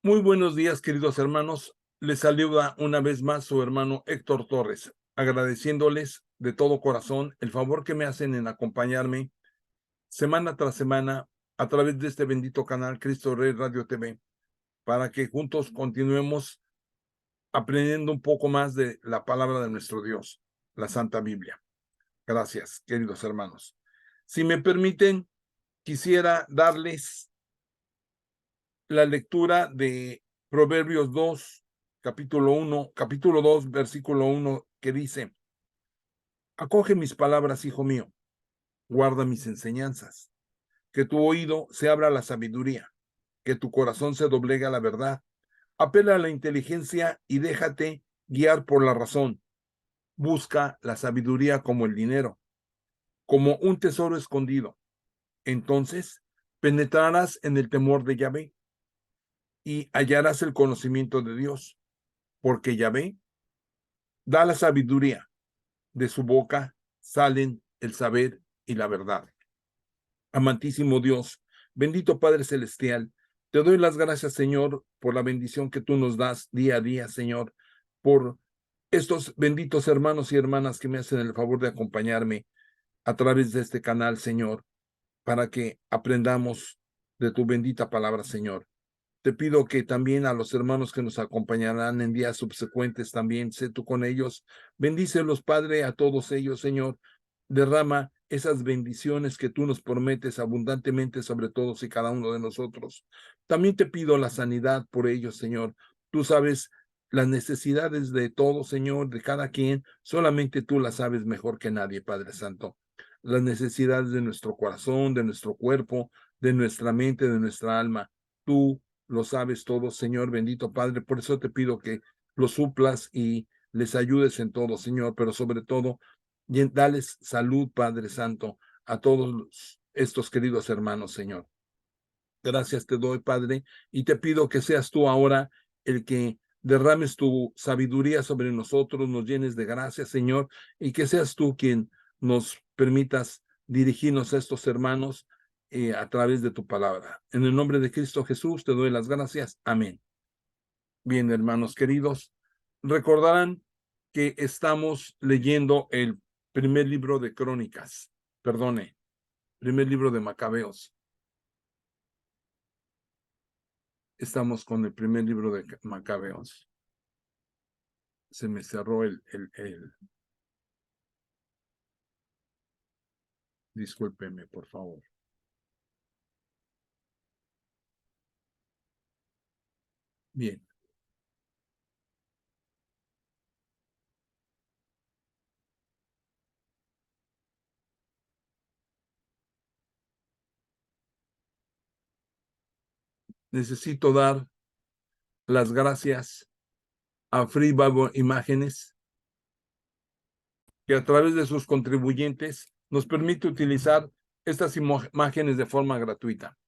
Muy buenos días, queridos hermanos. Les saluda una vez más su hermano Héctor Torres, agradeciéndoles de todo corazón el favor que me hacen en acompañarme semana tras semana a través de este bendito canal Cristo Rey Radio TV, para que juntos continuemos aprendiendo un poco más de la palabra de nuestro Dios, la Santa Biblia. Gracias, queridos hermanos. Si me permiten, quisiera darles la lectura de Proverbios 2, capítulo 2, versículo 1, que dice: acoge mis palabras, hijo mío, guarda mis enseñanzas, que tu oído se abra a la sabiduría, que tu corazón se doblegue a la verdad, apela a la inteligencia y déjate guiar por la razón. Busca la sabiduría como el dinero, como un tesoro escondido. Entonces penetrarás en el temor de Yahvé y hallarás el conocimiento de Dios, porque Yahvé da la sabiduría, de su boca salen el saber y la verdad. Amantísimo Dios, bendito Padre Celestial, te doy las gracias, Señor, por la bendición que tú nos das día a día, Señor, por estos benditos hermanos y hermanas que me hacen el favor de acompañarme a través de este canal, Señor, para que aprendamos de tu bendita palabra, Señor. Te pido que también a los hermanos que nos acompañarán en días subsecuentes también, sé tú con ellos. Bendícelos, Padre, a todos ellos, Señor. Derrama esas bendiciones que tú nos prometes abundantemente sobre todos y cada uno de nosotros. También te pido la sanidad por ellos, Señor. Tú sabes las necesidades de todos, Señor, de cada quien. Solamente tú las sabes mejor que nadie, Padre Santo. Las necesidades de nuestro corazón, de nuestro cuerpo, de nuestra mente, de nuestra alma. Tú lo sabes todo, Señor, bendito Padre. Por eso te pido que los suplas y les ayudes en todo, Señor, pero sobre todo, dales salud, Padre Santo, a todos estos queridos hermanos, Señor. Gracias te doy, Padre, y te pido que seas tú ahora el que derrames tu sabiduría sobre nosotros, nos llenes de gracia, Señor, y que seas tú quien nos permitas dirigirnos a estos hermanos a través de tu palabra. En el nombre de Cristo Jesús te doy las gracias. Amén. Bien, hermanos queridos, recordarán que estamos leyendo el primer libro de Crónicas, primer libro de Macabeos. Estamos con el primer libro de Macabeos. Se me cerró Discúlpeme, por favor. Bien. Necesito dar las gracias a Free Bible Imágenes, que a través de sus contribuyentes nos permite utilizar estas imágenes de forma gratuita.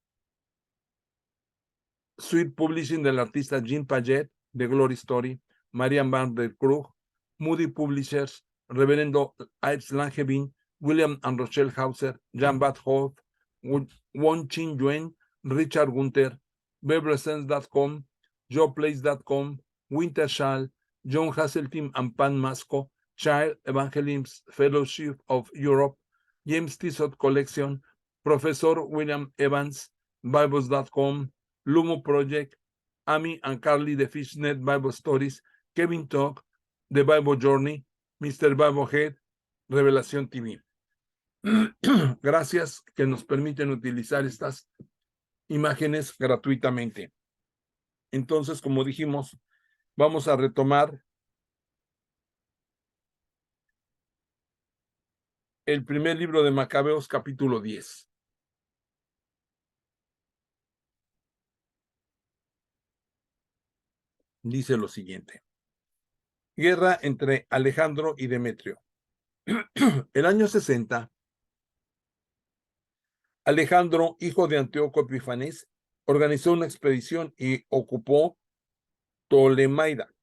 Sweet Publishing del artista Jean Paget, de Glory Story, Marian Van der Krug, Moody Publishers, Reverendo Ives Langevin, William and Rochelle Hauser, Jan Bad Hoff, Won Chin Yuen, Richard Gunther, BebreSense.com, JoePlace.com, Wintershall, John Hasseltine and Pan Masco, Child Evangelism Fellowship of Europe, James Tissot Collection, Professor William Evans, Bibles.com, Lumo Project, Amy and Carly the Fishnet Bible Stories, Kevin Talk, The Bible Journey, Mr. Bible Head, Revelación TV. Gracias que nos permiten utilizar estas imágenes gratuitamente. Entonces, como dijimos, vamos a retomar el primer libro de Macabeos, capítulo 10. Dice lo siguiente: guerra entre Alejandro y Demetrio. El año 60, Alejandro, hijo de Antíoco Epifanes, organizó una expedición y ocupó Ptolemaida.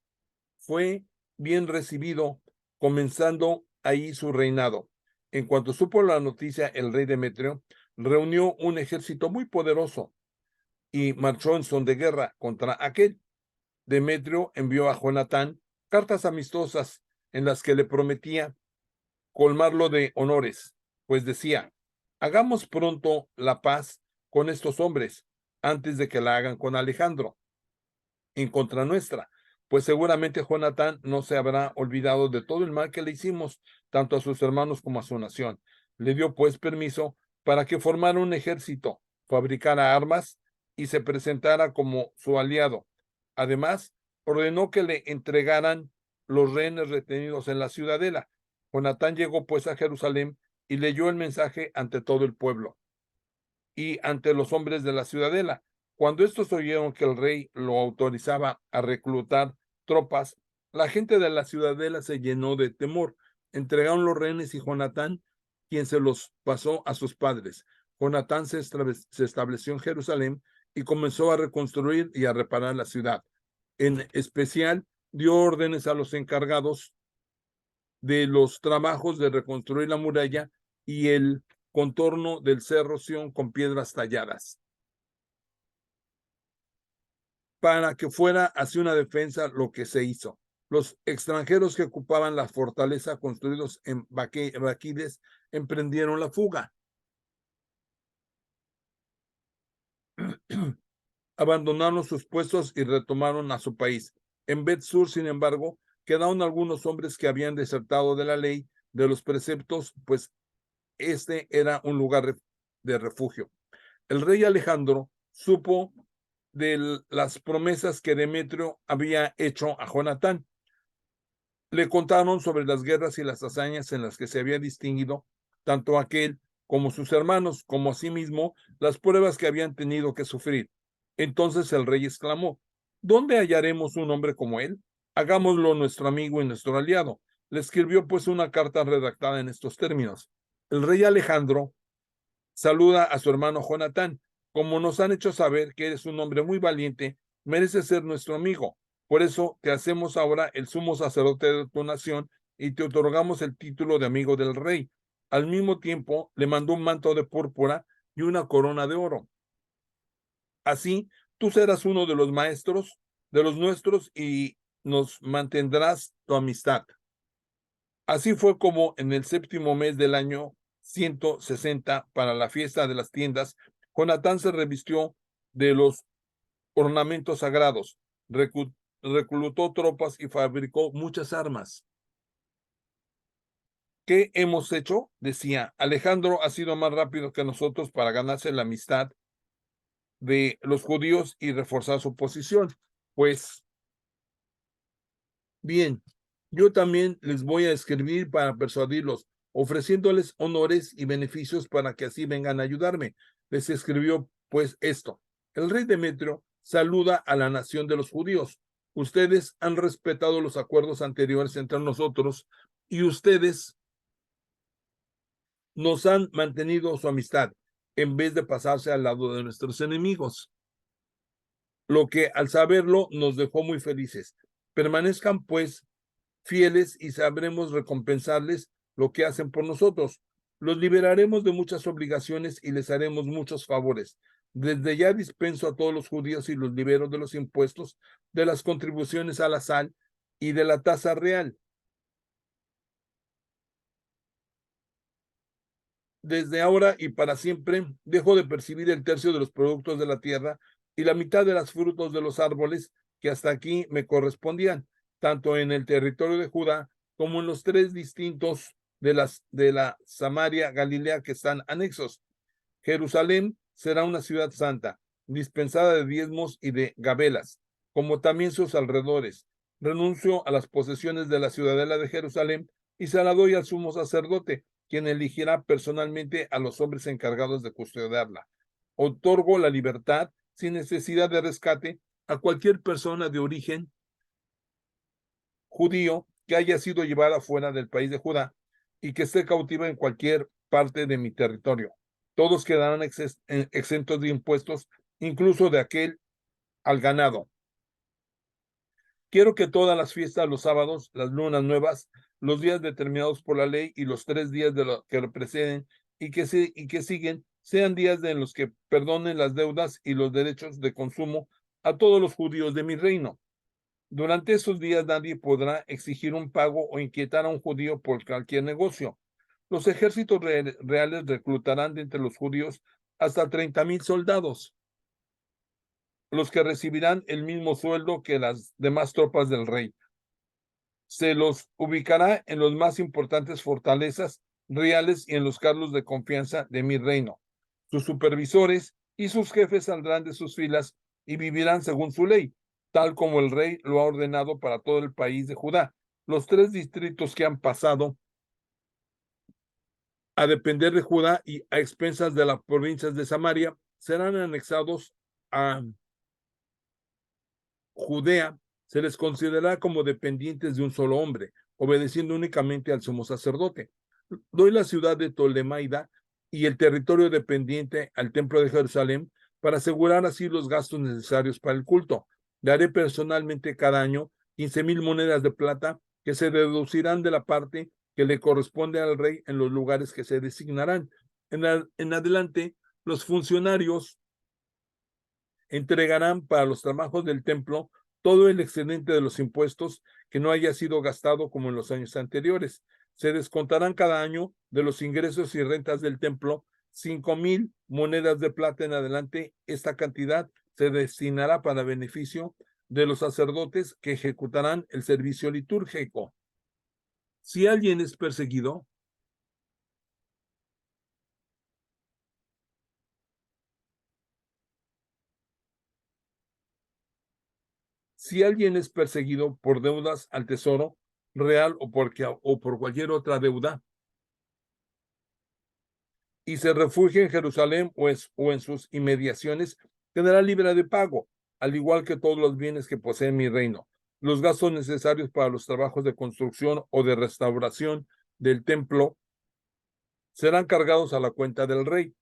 Fue bien recibido, comenzando ahí su reinado. En cuanto supo la noticia, el rey Demetrio reunió un ejército muy poderoso. y marchó en son de guerra contra aquel. Demetrio envió a Jonatán cartas amistosas en las que le prometía colmarlo de honores, pues decía: hagamos pronto la paz con estos hombres antes de que la hagan con Alejandro en contra nuestra, pues seguramente Jonatán no se habrá olvidado de todo el mal que le hicimos, tanto a sus hermanos como a su nación. Le dio pues permiso para que formara un ejército, fabricara armas y se presentara como su aliado. Además, ordenó que le entregaran los rehenes retenidos en la ciudadela. Jonatán llegó pues a Jerusalén y leyó el mensaje ante todo el pueblo y ante los hombres de la ciudadela. Cuando estos oyeron que el rey lo autorizaba a reclutar tropas, la gente de la ciudadela se llenó de temor. Entregaron los rehenes y Jonatán, quien se los pasó a sus padres. Jonatán se estableció en Jerusalén y comenzó a reconstruir y a reparar la ciudad. En especial, dio órdenes a los encargados de los trabajos de reconstruir la muralla y el contorno del cerro Sión con piedras talladas, para que fuera así una defensa. Lo que se hizo. Los extranjeros que ocupaban la fortaleza, construidos en Baquides, emprendieron la fuga. Abandonaron sus puestos y retomaron a su país. En Bet-Sur, sin embargo, quedaron algunos hombres que habían desertado de la ley, de los preceptos, pues este era un lugar de refugio. El rey Alejandro supo de las promesas que Demetrio había hecho a Jonatán. Le contaron sobre las guerras y las hazañas en las que se había distinguido tanto aquel como sus hermanos, como asimismo las pruebas que habían tenido que sufrir. Entonces el rey exclamó: ¿dónde hallaremos un hombre como él? Hagámoslo nuestro amigo y nuestro aliado. Le escribió pues una carta redactada en estos términos: el rey Alejandro saluda a su hermano Jonatán. Como nos han hecho saber que eres un hombre muy valiente, mereces ser nuestro amigo. Por eso te hacemos ahora el sumo sacerdote de tu nación y te otorgamos el título de amigo del rey. Al mismo tiempo, le mandó un manto de púrpura y una corona de oro. Así, tú serás uno de los maestros de los nuestros y nos mantendrás tu amistad. Así fue como en el séptimo mes del año 160, para la fiesta de las tiendas, Jonatán se revistió de los ornamentos sagrados, reclutó tropas y fabricó muchas armas. ¿Qué hemos hecho? Decía: Alejandro ha sido más rápido que nosotros para ganarse la amistad de los judíos y reforzar su posición. Pues bien, yo también les voy a escribir para persuadirlos, ofreciéndoles honores y beneficios para que así vengan a ayudarme. Les escribió pues esto: el rey Demetrio saluda a la nación de los judíos. Ustedes han respetado los acuerdos anteriores entre nosotros y ustedes nos han mantenido su amistad en vez de pasarse al lado de nuestros enemigos, lo que al saberlo nos dejó muy felices. Permanezcan pues fieles y sabremos recompensarles lo que hacen por nosotros. Los liberaremos de muchas obligaciones y les haremos muchos favores. Desde ya dispenso a todos los judíos y los libero de los impuestos, de las contribuciones a la sal y de la tasa real. Desde ahora y para siempre dejo de percibir el tercio de los productos de la tierra y la mitad de los frutos de los árboles que hasta aquí me correspondían, tanto en el territorio de Judá como en los tres distintos de la Samaria, Galilea, que están anexos. Jerusalén será una ciudad santa, dispensada de diezmos y de gabelas, como también sus alrededores. Renuncio a las posesiones de la ciudadela de Jerusalén y se la doy al sumo sacerdote, quien elegirá personalmente a los hombres encargados de custodiarla. Otorgo la libertad sin necesidad de rescate a cualquier persona de origen judío que haya sido llevada fuera del país de Judá y que esté cautiva en cualquier parte de mi territorio. Todos quedarán exentos de impuestos, incluso de aquel al ganado. Quiero que todas las fiestas, los sábados, las lunas nuevas, los días determinados por la ley y los 3 días que lo preceden y que siguen sean días en los que perdonen las deudas y los derechos de consumo a todos los judíos de mi reino. Durante esos días nadie podrá exigir un pago o inquietar a un judío por cualquier negocio. Los ejércitos reales reclutarán de entre los judíos hasta 30,000 soldados, los que recibirán el mismo sueldo que las demás tropas del rey. Se los ubicará en las más importantes fortalezas reales y en los cargos de confianza de mi reino. Sus supervisores y sus jefes saldrán de sus filas y vivirán según su ley, tal como el rey lo ha ordenado para todo el país de Judá. Los 3 distritos que han pasado a depender de Judá y a expensas de las provincias de Samaria serán anexados a Judea. Se les considerará como dependientes de un solo hombre, obedeciendo únicamente al sumo sacerdote. Doy la ciudad de Tolemaida y el territorio dependiente al templo de Jerusalén para asegurar así los gastos necesarios para el culto. Daré personalmente cada año 15,000 monedas de plata que se deducirán de la parte que le corresponde al rey en los lugares que se designarán. En adelante, los funcionarios entregarán para los trabajos del templo todo el excedente de los impuestos que no haya sido gastado como en los años anteriores. Se descontarán cada año de los ingresos y rentas del templo 5,000 monedas de plata en adelante. Esta cantidad se destinará para beneficio de los sacerdotes que ejecutarán el servicio litúrgico. Si alguien es perseguido, por deudas al tesoro real o por cualquier otra deuda, y se refugia en Jerusalén o en sus inmediaciones, quedará libre de pago, al igual que todos los bienes que posee mi reino. Los gastos necesarios para los trabajos de construcción o de restauración del templo serán cargados a la cuenta del rey.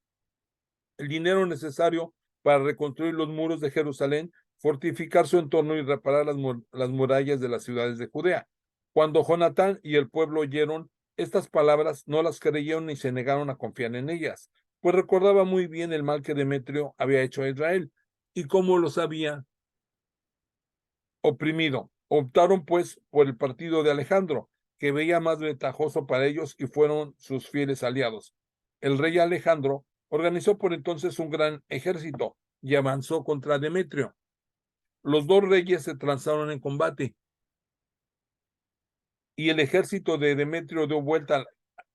El dinero necesario para reconstruir los muros de Jerusalén, fortificar su entorno y reparar las murallas de las ciudades de Judea. Cuando Jonatán y el pueblo oyeron estas palabras, no las creyeron ni se negaron a confiar en ellas, pues recordaba muy bien el mal que Demetrio había hecho a Israel y cómo los había oprimido. Optaron pues por el partido de Alejandro, que veía más ventajoso para ellos, y fueron sus fieles aliados. El rey Alejandro organizó por entonces un gran ejército y avanzó contra Demetrio. Los 2 reyes se transaron en combate y el ejército de Demetrio dio vuelta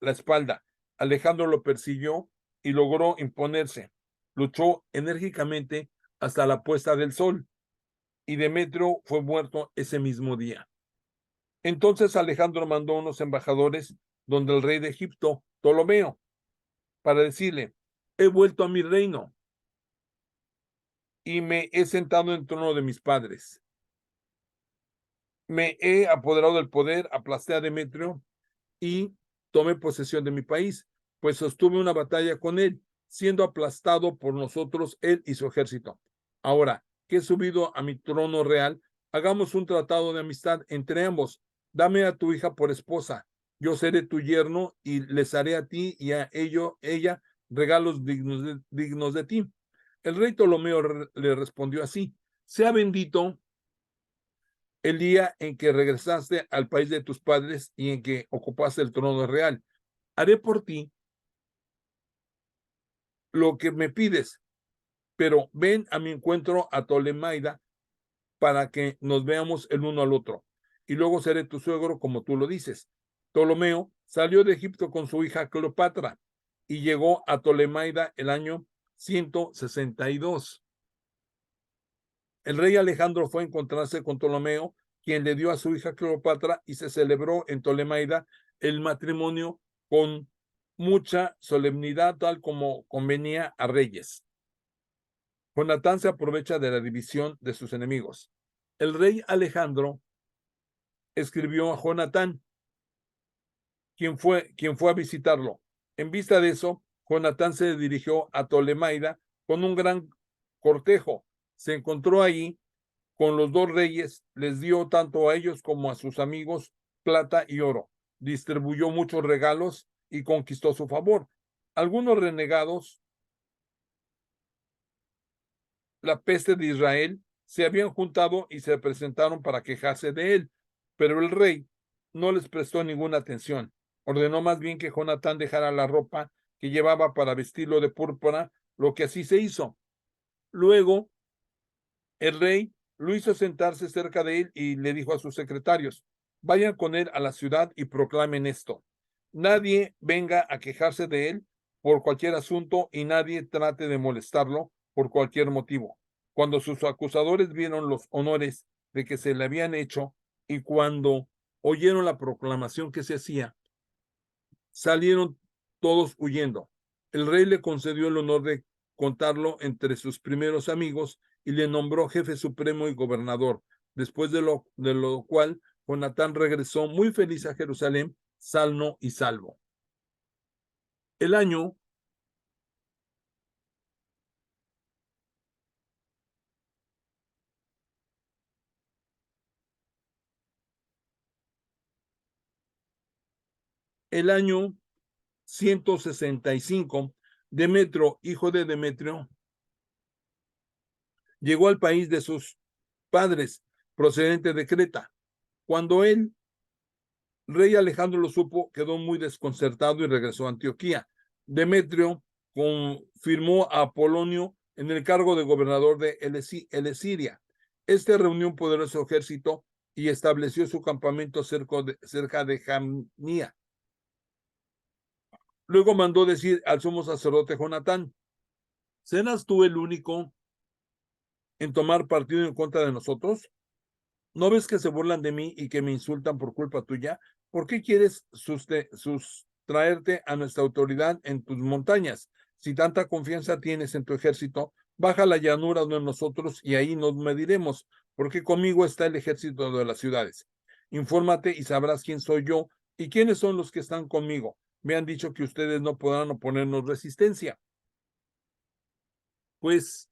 la espalda. Alejandro lo persiguió y logró imponerse. Luchó enérgicamente hasta la puesta del sol y Demetrio fue muerto ese mismo día. Entonces Alejandro mandó unos embajadores donde el rey de Egipto, Ptolomeo, para decirle: he vuelto a mi reino y me he sentado en el trono de mis padres. Me he apoderado del poder, aplasté a Demetrio y tomé posesión de mi país, pues sostuve una batalla con él, siendo aplastado por nosotros él y su ejército. Ahora que he subido a mi trono real, hagamos un tratado de amistad entre ambos. Dame a tu hija por esposa, yo seré tu yerno y les haré a ti y a ella regalos dignos de ti. El rey Ptolomeo le respondió así: sea bendito el día en que regresaste al país de tus padres y en que ocupaste el trono real. Haré por ti lo que me pides, pero ven a mi encuentro a Tolemaida para que nos veamos el uno al otro, y luego seré tu suegro como tú lo dices. Ptolomeo salió de Egipto con su hija Cleopatra y llegó a Tolemaida el año 162. El rey Alejandro fue a encontrarse con Ptolomeo, quien le dio a su hija Cleopatra, y se celebró en Tolemaida el matrimonio con mucha solemnidad, tal como convenía a reyes. Jonatán se aprovecha de la división de sus enemigos. El rey Alejandro escribió a Jonatán, quien fue a visitarlo. En vista de eso, Jonatán se dirigió a Tolemaida con un gran cortejo. Se encontró allí con los 2 reyes, les dio tanto a ellos como a sus amigos plata y oro. Distribuyó muchos regalos y conquistó su favor. Algunos renegados la peste de Israel, se habían juntado y se presentaron para quejarse de él, pero el rey no les prestó ninguna atención. Ordenó más bien que Jonatán dejara la ropa que llevaba para vestirlo de púrpura, lo que así se hizo. Luego, el rey lo hizo sentarse cerca de él y le dijo a sus secretarios: vayan con él a la ciudad y proclamen esto. Nadie venga a quejarse de él por cualquier asunto y nadie trate de molestarlo por cualquier motivo. Cuando sus acusadores vieron los honores de que se le habían hecho y cuando oyeron la proclamación que se hacía, salieron todos huyendo. El rey le concedió el honor de contarlo entre sus primeros amigos y le nombró jefe supremo y gobernador, después de lo cual Jonatán regresó muy feliz a Jerusalén, sano y salvo. El año el año 165, Demetrio, hijo de Demetrio, llegó al país de sus padres, procedente de Creta. Cuando el rey Alejandro lo supo, quedó muy desconcertado y regresó a Antioquía. Demetrio confirmó a Apolonio en el cargo de gobernador de Elesiria. Este reunió un poderoso ejército y estableció su campamento cerca de Jamnia. Luego mandó decir al sumo sacerdote Jonatán: ¿serás tú el único en tomar partido en contra de nosotros? ¿No ves que se burlan de mí y que me insultan por culpa tuya? ¿Por qué quieres sustraerte a nuestra autoridad en tus montañas? Si tanta confianza tienes en tu ejército, baja a la llanura de nosotros y ahí nos mediremos, porque conmigo está el ejército de las ciudades. Infórmate y sabrás quién soy yo y quiénes son los que están conmigo. Me han dicho que ustedes no podrán oponernos resistencia. Pues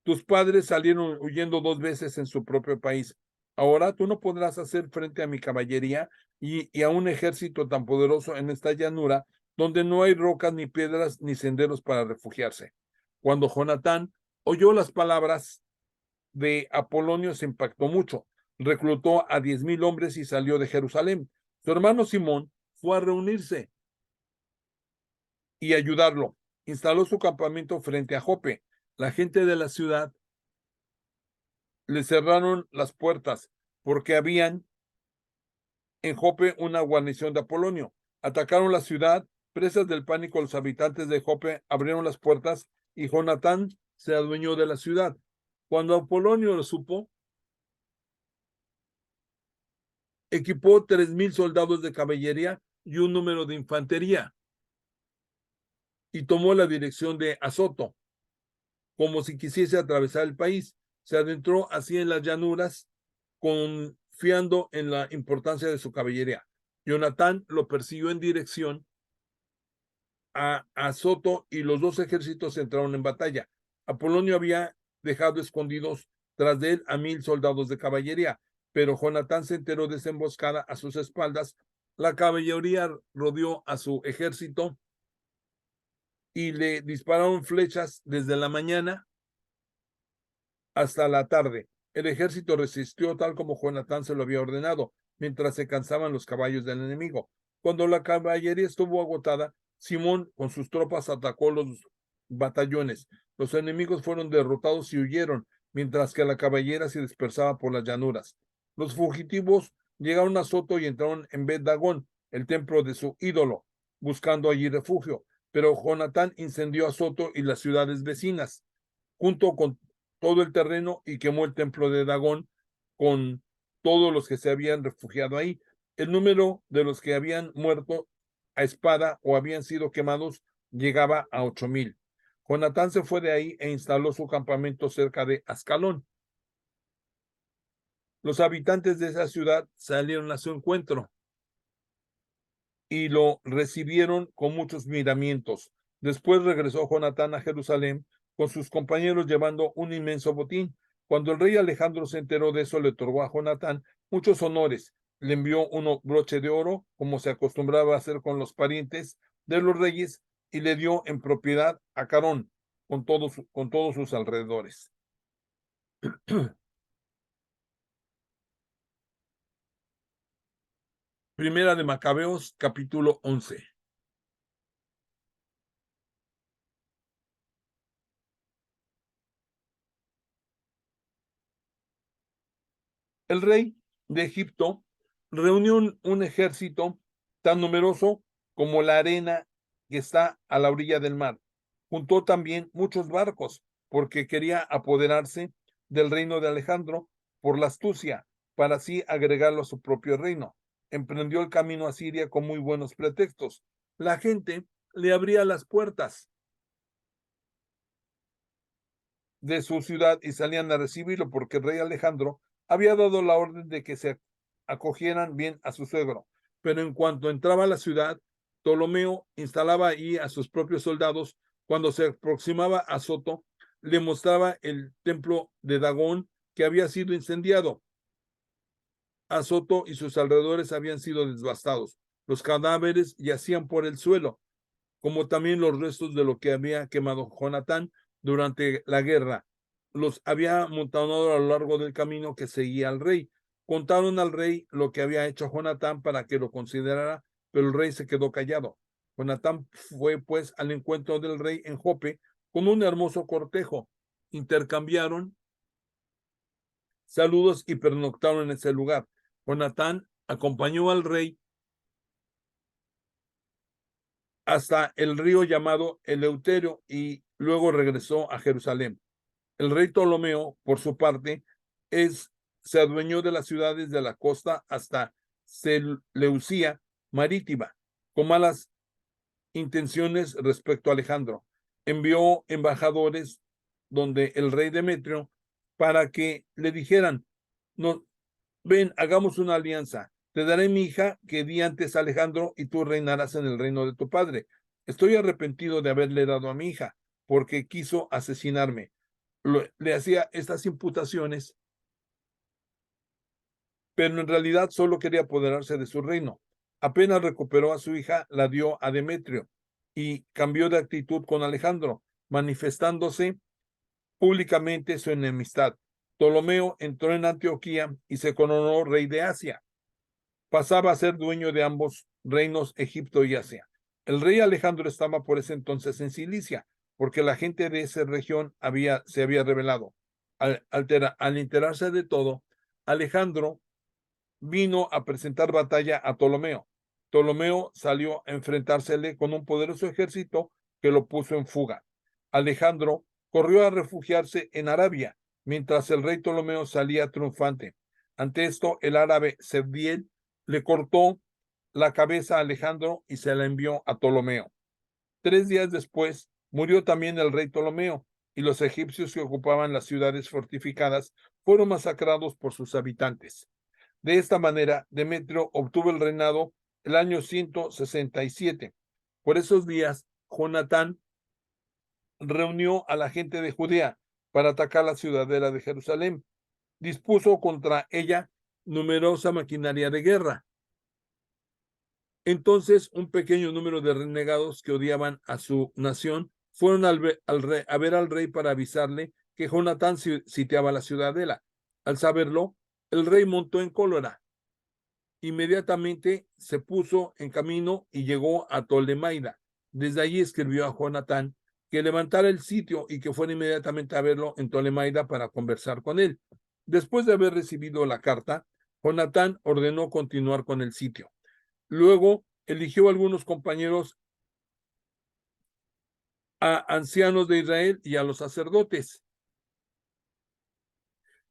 tus padres salieron huyendo 2 veces en su propio país. Ahora tú no podrás hacer frente a mi caballería y a un ejército tan poderoso en esta llanura, donde no hay rocas, ni piedras, ni senderos para refugiarse. Cuando Jonatán oyó las palabras de Apolonio, se impactó mucho. Reclutó a 10,000 hombres y salió de Jerusalén. Su hermano Simón fue a reunirse y ayudarlo. Instaló su campamento frente a Jope. La gente de la ciudad le cerraron las puertas porque habían en Jope una guarnición de Apolonio. Atacaron la ciudad, presas del pánico, los habitantes de Jope abrieron las puertas y Jonatán se adueñó de la ciudad. Cuando Apolonio lo supo, equipó 3,000 soldados de caballería y un número de infantería y tomó la dirección de Azoto, como si quisiese atravesar el país. Se adentró así en las llanuras, confiando en la importancia de su caballería. Jonatán lo persiguió en dirección a Soto y los dos ejércitos entraron en batalla. Apolonio había dejado escondidos tras de él a 1,000 soldados de caballería, pero Jonatán se enteró de esa emboscada a sus espaldas. La caballería rodeó a su ejército y le dispararon flechas desde la mañana hasta la tarde. El ejército resistió tal como Jonatán se lo había ordenado, mientras se cansaban los caballos del enemigo. Cuando la caballería estuvo agotada, Simón con sus tropas atacó los batallones. Los enemigos fueron derrotados y huyeron, mientras que la caballería se dispersaba por las llanuras. Los fugitivos llegaron a Soto y entraron en Bet Dagón, el templo de su ídolo, buscando allí refugio. Pero Jonatán incendió a Soto y las ciudades vecinas, junto con todo el terreno, y quemó el templo de Dagón con todos los que se habían refugiado ahí. El número de los que habían muerto a espada o habían sido quemados llegaba a 8,000. Jonatán se fue de ahí e instaló su campamento cerca de Ascalón. Los habitantes de esa ciudad salieron a su encuentro y lo recibieron con muchos miramientos. Después regresó Jonatán a Jerusalén con sus compañeros llevando un inmenso botín. Cuando el rey Alejandro se enteró de eso, le otorgó a Jonatán muchos honores. Le envió un broche de oro, como se acostumbraba a hacer con los parientes de los reyes, y le dio en propiedad a Carón, con todos sus alrededores. Primera de Macabeos, capítulo 11. El rey de Egipto reunió un ejército tan numeroso como la arena que está a la orilla del mar. Juntó también muchos barcos porque quería apoderarse del reino de Alejandro por la astucia, para así agregarlo a su propio reino. Emprendió el camino a Siria con muy buenos pretextos. La gente le abría las puertas de su ciudad y salían a recibirlo porque el rey Alejandro había dado la orden de que se acogieran bien a su suegro. Pero en cuanto entraba a la ciudad, Ptolomeo instalaba ahí a sus propios soldados. Cuando se aproximaba a Soto, le mostraba el templo de Dagón que había sido incendiado. A Soto y sus alrededores habían sido devastados. Los cadáveres yacían por el suelo, como también los restos de lo que había quemado Jonatán durante la guerra. Los había amontonado a lo largo del camino que seguía al rey. Contaron al rey lo que había hecho Jonatán para que lo considerara, pero el rey se quedó callado. Jonatán fue pues al encuentro del rey en Jope con un hermoso cortejo. Intercambiaron saludos y pernoctaron en ese lugar. Jonatán acompañó al rey hasta el río llamado Eleuterio y luego regresó a Jerusalén. El rey Ptolomeo, por su parte, se adueñó de las ciudades de la costa hasta Seleucia marítima, con malas intenciones respecto a Alejandro. Envió embajadores donde el rey Demetrio para que le dijeran, no, ven, hagamos una alianza. Te daré mi hija que di antes a Alejandro y tú reinarás en el reino de tu padre. Estoy arrepentido de haberle dado a mi hija porque quiso asesinarme. Le hacía estas imputaciones, pero en realidad solo quería apoderarse de su reino. Apenas recuperó a su hija, la dio a Demetrio y cambió de actitud con Alejandro, manifestándose públicamente su enemistad. Ptolomeo entró en Antioquía y se coronó rey de Asia. Pasaba a ser dueño de ambos reinos, Egipto y Asia. El rey Alejandro estaba por ese entonces en Cilicia, porque la gente de esa región se había rebelado. Al enterarse de todo, Alejandro vino a presentar batalla a Ptolomeo. Ptolomeo salió a enfrentársele con un poderoso ejército que lo puso en fuga. Alejandro corrió a refugiarse en Arabia, mientras el rey Ptolomeo salía triunfante. Ante esto, el árabe Sebdiel le cortó la cabeza a Alejandro y se la envió a Ptolomeo. 3 días después, murió también el rey Ptolomeo, y los egipcios que ocupaban las ciudades fortificadas fueron masacrados por sus habitantes. De esta manera, Demetrio obtuvo el reinado el año 167. Por esos días, Jonatán reunió a la gente de Judea para atacar la ciudadela de Jerusalén. Dispuso contra ella numerosa maquinaria de guerra. Entonces, un pequeño número de renegados que odiaban a su nación fueron a ver al rey para avisarle que Jonatán sitiaba la ciudadela. Al saberlo, el rey montó en cólera. Inmediatamente se puso en camino y llegó a Tolemaida. Desde allí escribió a Jonatán que levantara el sitio y que fuera inmediatamente a verlo en Tolemaida para conversar con él. Después de haber recibido la carta, Jonatán ordenó continuar con el sitio. Luego eligió a algunos compañeros, a ancianos de Israel y a los sacerdotes,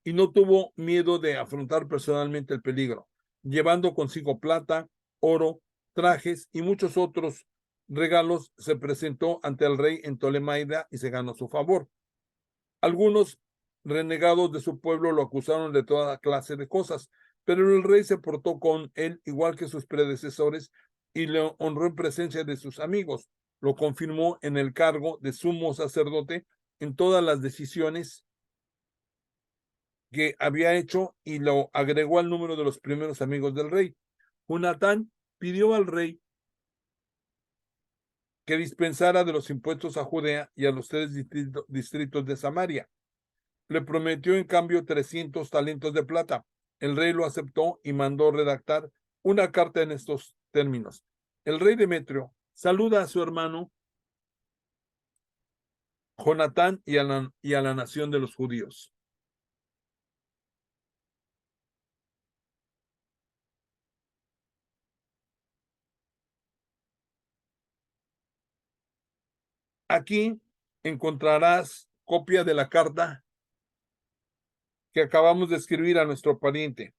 y no tuvo miedo de afrontar personalmente el peligro, llevando consigo plata, oro, trajes y muchos otros regalos. Se presentó ante el rey en Tolemaida y se ganó su favor. Algunos renegados de su pueblo lo acusaron de toda clase de cosas, pero el rey se portó con él igual que sus predecesores y le honró en presencia de sus amigos. Lo confirmó en el cargo de sumo sacerdote en todas las decisiones que había hecho y lo agregó al número de los primeros amigos del rey. Jonatán pidió al rey que dispensara de los impuestos a Judea y a los 3 distritos de Samaria. Le prometió en cambio 300 talentos de plata. El rey lo aceptó y mandó redactar una carta en estos términos. El rey Demetrio saluda a su hermano Jonatán y a la nación de los judíos. Aquí encontrarás copia de la carta que acabamos de escribir a nuestro pariente.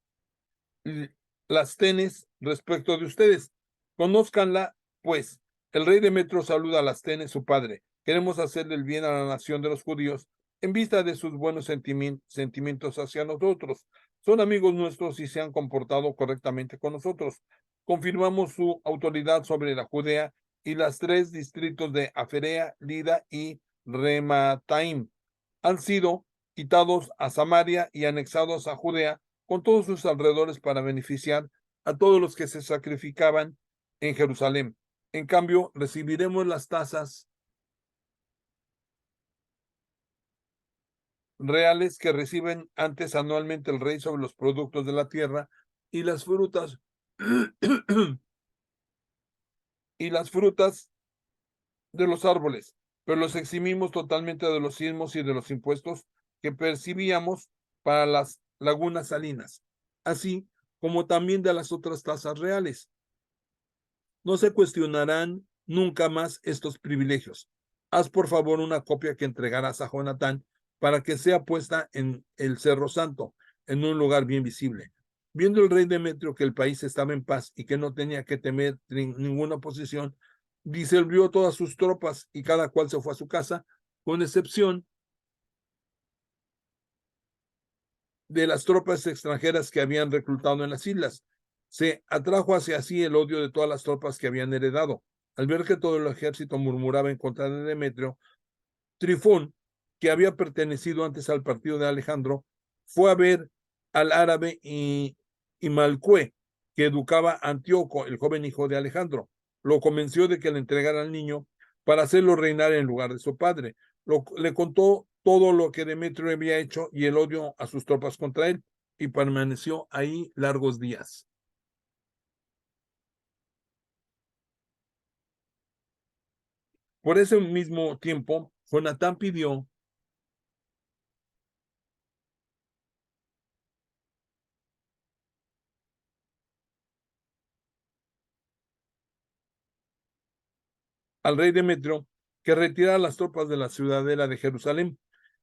Las tenes respecto de ustedes. Conózcanla, pues. El rey Demetrio saluda a las tenes, su padre. Queremos hacerle el bien a la nación de los judíos en vista de sus buenos sentimientos hacia nosotros. Son amigos nuestros y se han comportado correctamente con nosotros. Confirmamos su autoridad sobre la Judea y las 3 distritos de Aferea, Lida y Remataim. Han sido quitados a Samaria y anexados a Judea con todos sus alrededores para beneficiar a todos los que se sacrificaban en Jerusalén. En cambio, recibiremos las tasas reales que reciben antes anualmente el rey sobre los productos de la tierra y las frutas y las frutas de los árboles, pero los eximimos totalmente de los sismos y de los impuestos que percibíamos para las lagunas salinas, así como también de las otras tasas reales. No se cuestionarán nunca más estos privilegios. Haz por favor una copia que entregarás a Jonatán para que sea puesta en el Cerro Santo, en un lugar bien visible. Viendo el rey Demetrio que el país estaba en paz y que no tenía que temer ninguna oposición, disolvió todas sus tropas y cada cual se fue a su casa, con excepción de las tropas extranjeras que habían reclutado en las islas. Se atrajo hacia sí el odio de todas las tropas que habían heredado. Al ver que todo el ejército murmuraba en contra de Demetrio, Trifón, que había pertenecido antes al partido de Alejandro, fue a ver al árabe y Malcue, que educaba a Antíoco, el joven hijo de Alejandro. Lo convenció de que le entregara al niño para hacerlo reinar en lugar de su padre. Le contó todo lo que Demetrio había hecho y el odio a sus tropas contra él, y permaneció ahí largos días. Por ese mismo tiempo, Jonatán pidió al rey Demetrio que retirara las tropas de la ciudadela de Jerusalén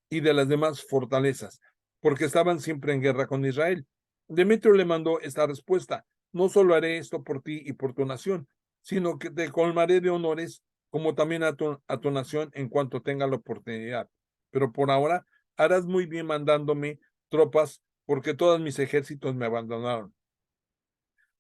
y de las demás fortalezas, porque estaban siempre en guerra con Israel. Demetrio le mandó esta respuesta: no solo haré esto por ti y por tu nación, sino que te colmaré de honores, como también a tu nación en cuanto tenga la oportunidad. Pero por ahora harás muy bien mandándome tropas, porque todos mis ejércitos me abandonaron.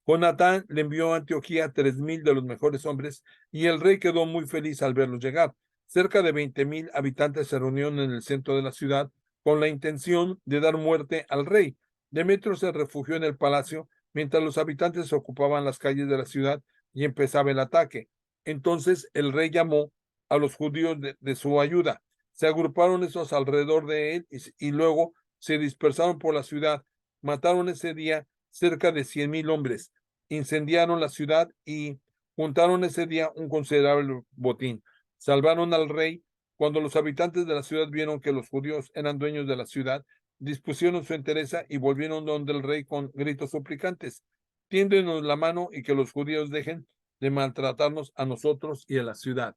Jonatán le envió a Antioquía 3,000 de los mejores hombres, y el rey quedó muy feliz al verlos llegar. Cerca de 20,000 habitantes se reunieron en el centro de la ciudad con la intención de dar muerte al rey. Demetrio se refugió en el palacio mientras los habitantes ocupaban las calles de la ciudad y empezaba el ataque. Entonces el rey llamó a los judíos de su ayuda. Se agruparon esos alrededor de él y luego se dispersaron por la ciudad. Mataron ese día cerca de 100,000 hombres, incendiaron la ciudad y juntaron ese día un considerable botín. Salvaron al rey. Cuando los habitantes de la ciudad vieron que los judíos eran dueños de la ciudad, dispusieron su entereza y volvieron donde el rey con gritos suplicantes: tiéndenos la mano y que los judíos dejen de maltratarnos a nosotros y a la ciudad.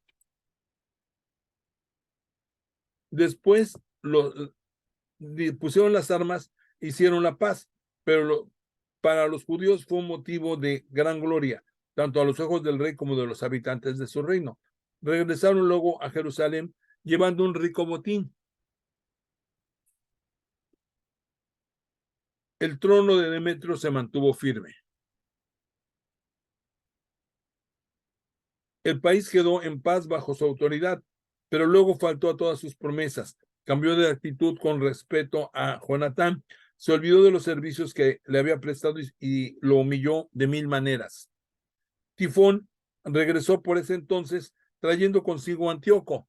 Después pusieron las armas, hicieron la paz, pero para los judíos fue un motivo de gran gloria, tanto a los ojos del rey como de los habitantes de su reino. Regresaron luego a Jerusalén llevando un rico botín. El trono de Demetrio se mantuvo firme. El país quedó en paz bajo su autoridad, pero luego faltó a todas sus promesas. Cambió de actitud con respecto a Jonatán, se olvidó de los servicios que le había prestado y lo humilló de 1000 maneras. Tifón regresó por ese entonces trayendo consigo a Antíoco,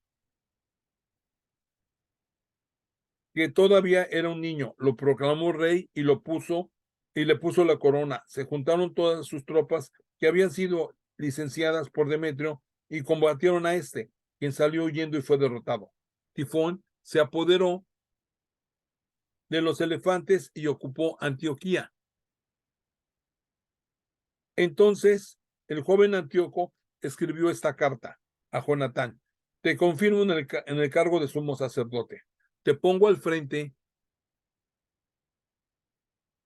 que todavía era un niño, lo proclamó rey y le puso la corona. Se juntaron todas sus tropas que habían sido licenciadas por Demetrio y combatieron a este, quien salió huyendo y fue derrotado. Tifón se apoderó de los elefantes y ocupó Antioquía. Entonces, el joven Antíoco escribió esta carta a Jonatán: te confirmo en el cargo de sumo sacerdote. Te pongo al frente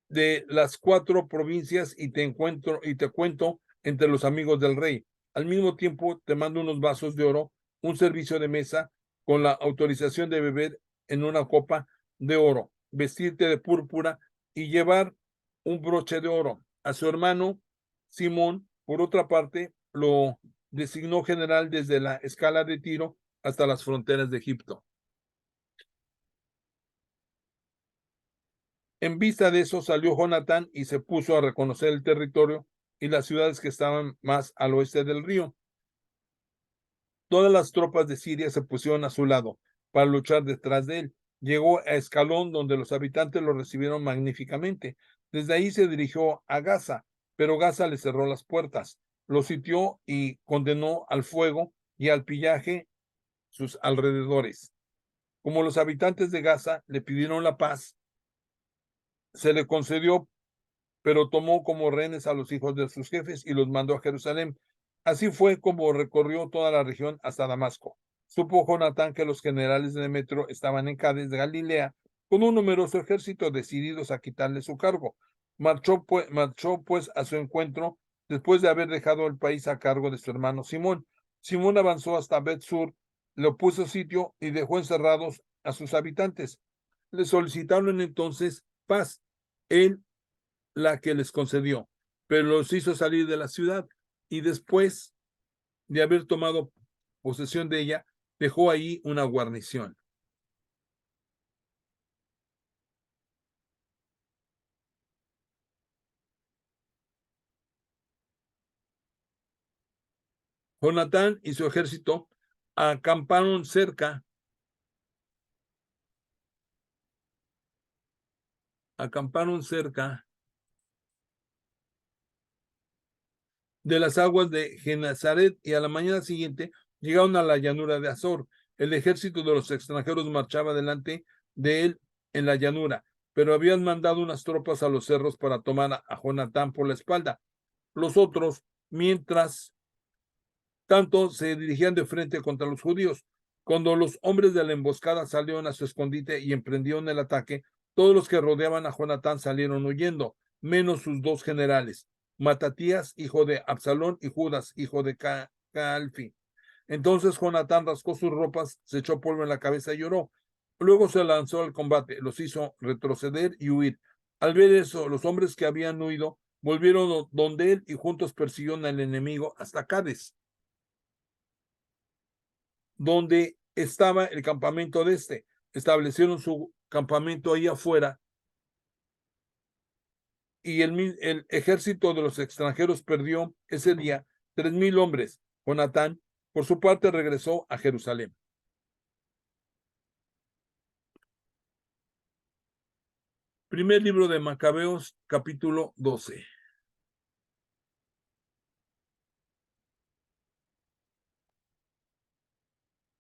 de las 4 provincias y te cuento entre los amigos del rey. Al mismo tiempo, te mando unos vasos de oro, un servicio de mesa con la autorización de beber en una copa de oro, vestirte de púrpura y llevar un broche de oro. A su hermano Simón, por otra parte, lo designó general desde la escala de Tiro hasta las fronteras de Egipto. En vista de eso salió Jonatán y se puso a reconocer el territorio y las ciudades que estaban más al oeste del río. Todas las tropas de Siria se pusieron a su lado para luchar detrás de él. Llegó a Escalón, donde los habitantes lo recibieron magníficamente. Desde ahí se dirigió a Gaza, pero Gaza le cerró las puertas, lo sitió y condenó al fuego y al pillaje sus alrededores. Como los habitantes de Gaza le pidieron la paz, se le concedió, pero tomó como rehenes a los hijos de sus jefes y los mandó a Jerusalén. Así fue como recorrió toda la región hasta Damasco. Supo Jonatán que los generales de Demetrio estaban en Cádiz de Galilea con un numeroso ejército decididos a quitarle su cargo. Marchó pues a su encuentro después de haber dejado el país a cargo de su hermano Simón. Simón avanzó hasta Bet-Sur, le puso sitio y dejó encerrados a sus habitantes. Le solicitaron entonces paz. Él la que les concedió, pero los hizo salir de la ciudad y después de haber tomado posesión de ella, dejó ahí una guarnición. Jonatán y su ejército acamparon cerca, acamparon cerca de las aguas de Genazaret y a la mañana siguiente llegaron a la llanura de Azor. El ejército de los extranjeros marchaba delante de él en la llanura, pero habían mandado unas tropas a los cerros para tomar a Jonatán por la espalda. Los otros, mientras tanto, se dirigían de frente contra los judíos. Cuando los hombres de la emboscada salieron a su escondite y emprendieron el ataque, todos los que rodeaban a Jonatán salieron huyendo, menos sus 2 generales, Matatías, hijo de Absalón, y Judas, hijo de Calfi. Entonces Jonatán rascó sus ropas, se echó polvo en la cabeza y lloró. Luego se lanzó al combate, los hizo retroceder y huir. Al ver eso, los hombres que habían huido volvieron donde él y juntos persiguieron al enemigo hasta Cádiz, donde estaba el campamento de este. Establecieron su campamento ahí afuera y el ejército de los extranjeros perdió ese día 3,000 hombres. Jonatán, por su parte, regresó a Jerusalén. Primer libro de Macabeos, capítulo 12.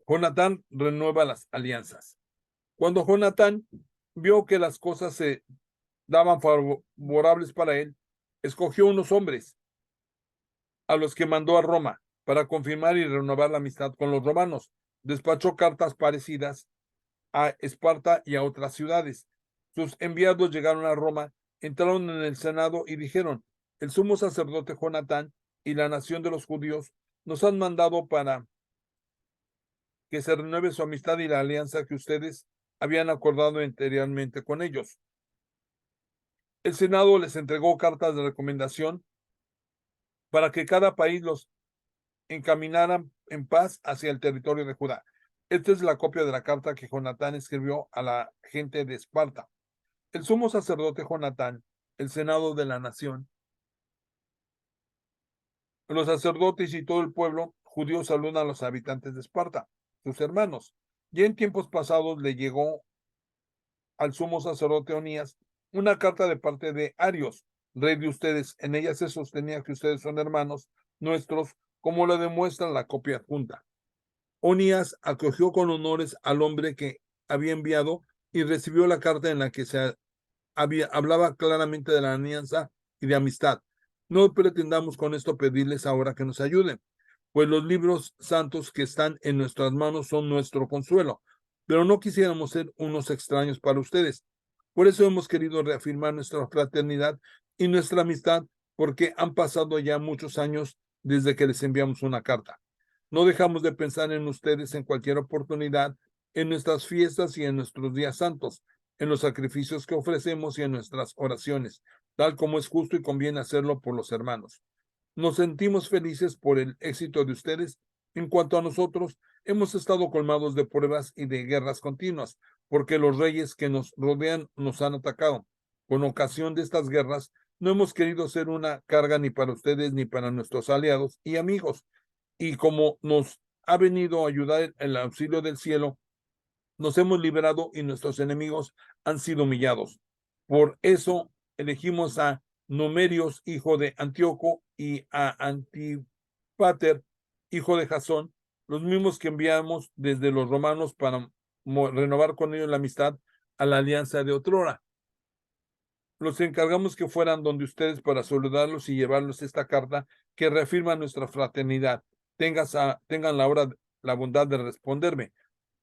Jonatán renueva las alianzas. Cuando Jonatán vio que las cosas se daban favorables para él, escogió unos hombres a los que mandó a Roma para confirmar y renovar la amistad con los romanos. Despachó cartas parecidas a Esparta y a otras ciudades. Sus enviados llegaron a Roma, entraron en el Senado y dijeron: el sumo sacerdote Jonatán y la nación de los judíos nos han mandado para que se renueve su amistad y la alianza que ustedes habían acordado anteriormente con ellos. El Senado les entregó cartas de recomendación para que cada país los encaminaran en paz hacia el territorio de Judá. Esta es la copia de la carta que Jonatán escribió a la gente de Esparta. El sumo sacerdote Jonatán, el senado de la nación, los sacerdotes y todo el pueblo judíos saludan a los habitantes de Esparta, sus hermanos. Ya en tiempos pasados le llegó al sumo sacerdote Onías una carta de parte de Arios, rey de ustedes. En ella se sostenía que ustedes son hermanos nuestros, como lo demuestra la copia adjunta. Onías acogió con honores al hombre que había enviado y recibió la carta en la que hablaba claramente de la alianza y de amistad. No pretendamos con esto pedirles ahora que nos ayuden, pues los libros santos que están en nuestras manos son nuestro consuelo, pero no quisiéramos ser unos extraños para ustedes. Por eso hemos querido reafirmar nuestra fraternidad y nuestra amistad, porque han pasado ya muchos años desde que les enviamos una carta. No dejamos de pensar en ustedes en cualquier oportunidad, en nuestras fiestas y en nuestros días santos, en los sacrificios que ofrecemos y en nuestras oraciones, tal como es justo y conviene hacerlo por los hermanos. Nos sentimos felices por el éxito de ustedes. En cuanto a nosotros, hemos estado colmados de pruebas y de guerras continuas, porque los reyes que nos rodean nos han atacado. Con ocasión de estas guerras, no hemos querido ser una carga ni para ustedes ni para nuestros aliados y amigos. Y como nos ha venido a ayudar el auxilio del cielo, nos hemos liberado y nuestros enemigos han sido humillados. Por eso elegimos a Numerios, hijo de Antíoco, y a Antipater, hijo de Jasón, los mismos que enviamos desde los romanos para renovar con ellos la amistad a la alianza de otrora. Los encargamos que fueran donde ustedes para saludarlos y llevarlos esta carta que reafirma nuestra fraternidad. Tengan la bondad de responderme.